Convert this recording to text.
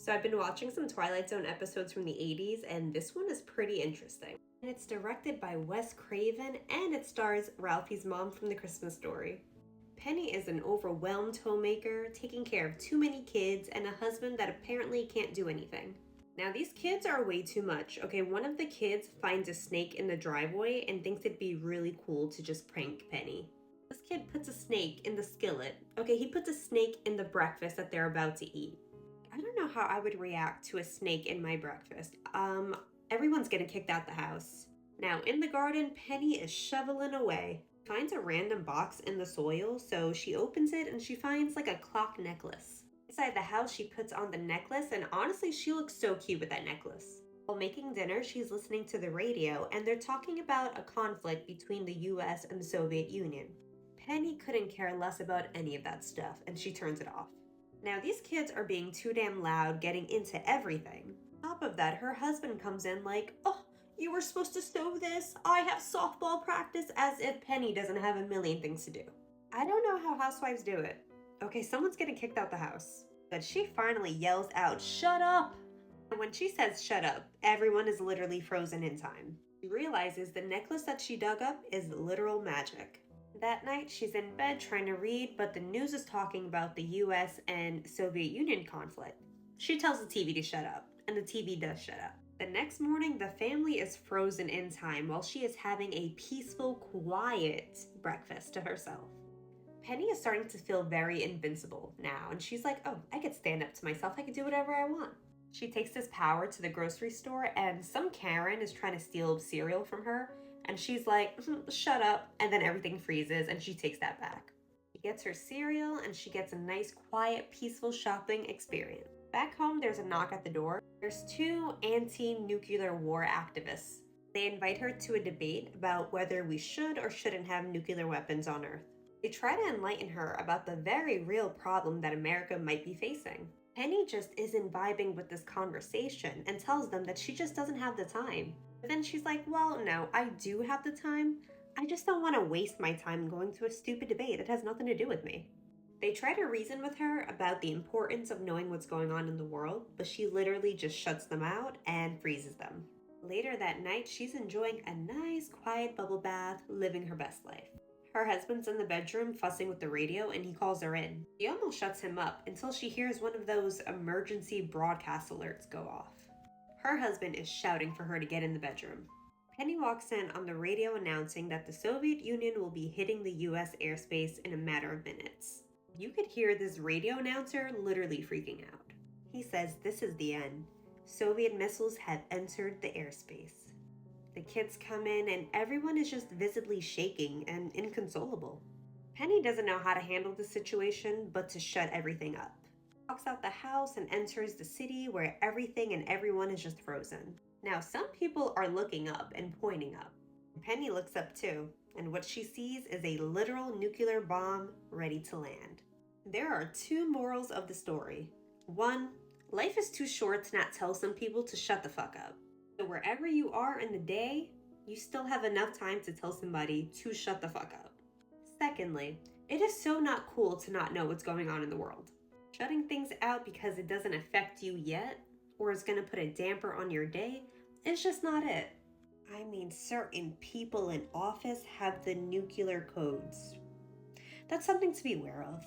So I've been watching some Twilight Zone episodes from the 80s, and this one is pretty interesting. And it's directed by Wes Craven, and it stars Ralphie's mom from The Christmas Story. Penny is an overwhelmed homemaker, taking care of too many kids and a husband that apparently can't do anything. Now these kids are way too much. Okay, one of the kids finds a snake in the driveway and thinks it'd be really cool to just prank Penny. This kid puts a snake in the skillet. Okay, he puts a snake in the breakfast that they're about to eat. I don't know how I would react to a snake in my breakfast. Everyone's getting kicked out the house. Now in the garden, Penny is shoveling away. Finds a random box in the soil, so she opens it and she finds like a clock necklace. Inside the house, she puts on the necklace, and honestly, she looks so cute with that necklace. While making dinner, she's listening to the radio, and they're talking about a conflict between the US and the Soviet Union. Penny couldn't care less about any of that stuff, and she turns it off. Now, these kids are being too damn loud, getting into everything. On top of that, her husband comes in like, "Oh, you were supposed to sew this. I have softball practice," as if Penny doesn't have a million things to do. I don't know how housewives do it. Okay, someone's getting kicked out the house. But she finally yells out, "Shut up!" And when she says shut up, everyone is literally frozen in time. She realizes the necklace that she dug up is literal magic. That night, she's in bed trying to read, but the news is talking about the US and Soviet Union conflict. She tells the TV to shut up, and the TV does shut up. The next morning, the family is frozen in time while she is having a peaceful, quiet breakfast to herself. Penny is starting to feel very invincible now, and she's like, "Oh, I could stand up to myself. I could do whatever I want." She takes this power to the grocery store, and some Karen is trying to steal cereal from her, and she's like, "Shut up," and then everything freezes, and she takes that back. She gets her cereal, and she gets a nice, quiet, peaceful shopping experience. Back home, there's a knock at the door. There's two anti-nuclear war activists. They invite her to a debate about whether we should or shouldn't have nuclear weapons on Earth. They try to enlighten her about the very real problem that America might be facing. Penny just isn't vibing with this conversation and tells them that she just doesn't have the time. But then she's like, "Well, no, I do have the time. I just don't want to waste my time going to a stupid debate that has nothing to do with me." They try to reason with her about the importance of knowing what's going on in the world, but she literally just shuts them out and freezes them. Later that night, she's enjoying a nice, quiet bubble bath, living her best life. Her husband's in the bedroom fussing with the radio, and he calls her in. She almost shuts him up until she hears one of those emergency broadcast alerts go off. Her husband is shouting for her to get in the bedroom. Penny walks in on the radio announcing that the Soviet Union will be hitting the US airspace in a matter of minutes. You could hear this radio announcer literally freaking out. He says this is the end. Soviet missiles have entered the airspace. The kids come in and everyone is just visibly shaking and inconsolable. Penny doesn't know how to handle the situation but to shut everything up. Walks out the house and enters the city where everything and everyone is just frozen. Now some people are looking up and pointing up. Penny looks up too, and what she sees is a literal nuclear bomb ready to land. There are two morals of the story. One, life is too short to not tell some people to shut the fuck up. So wherever you are in the day, you still have enough time to tell somebody to shut the fuck up. Secondly, it is so not cool to not know what's going on in the world. Shutting things out because it doesn't affect you yet, or is going to put a damper on your day, is just not it. I mean, certain people in office have the nuclear codes. That's something to be aware of.